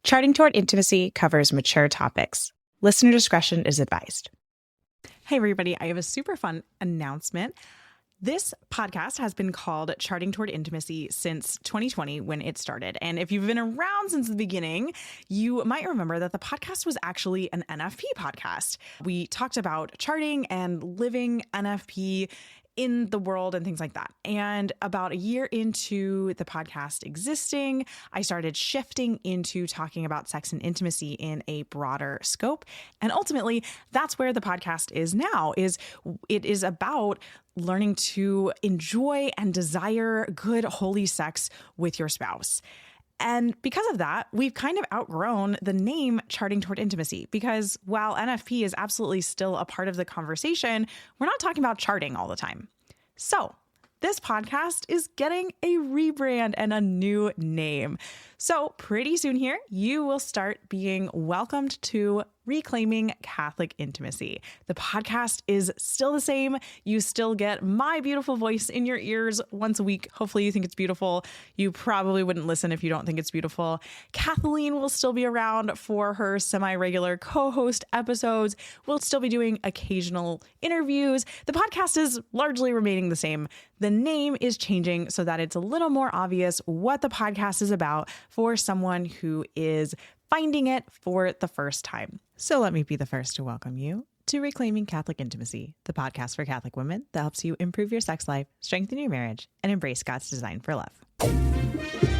Charting Toward Intimacy covers mature topics. Listener discretion is advised. Hey, everybody, I have a super fun announcement. This podcast has been called Charting Toward Intimacy since 2020 when it started. And if you've been around since the beginning, you might remember that the podcast was actually an NFP podcast. We talked about charting and living NFP in the world and things like that. And about a year into the podcast existing, I started shifting into talking about sex and intimacy in a broader scope. And ultimately, that's where the podcast is now, it is about learning to enjoy and desire good, holy sex with your spouse. And because of that, we've kind of outgrown the name Charting Toward Intimacy because while NFP is absolutely still a part of the conversation, we're not talking about charting all the time. So this podcast is getting a rebrand and a new name. So pretty soon here, you will start being welcomed to Reclaiming Catholic Intimacy. The podcast is still the same. You still get my beautiful voice in your ears once a week. Hopefully you think it's beautiful. You probably wouldn't listen if you don't think it's beautiful. Kathleen will still be around for her semi-regular co-host episodes. We'll still be doing occasional interviews. The podcast is largely remaining the same. The name is changing so that it's a little more obvious what the podcast is about for someone who is finding it for the first time. So let me be the first to welcome you to Reclaiming Catholic Intimacy, the podcast for Catholic women that helps you improve your sex life, strengthen your marriage, and embrace God's design for love.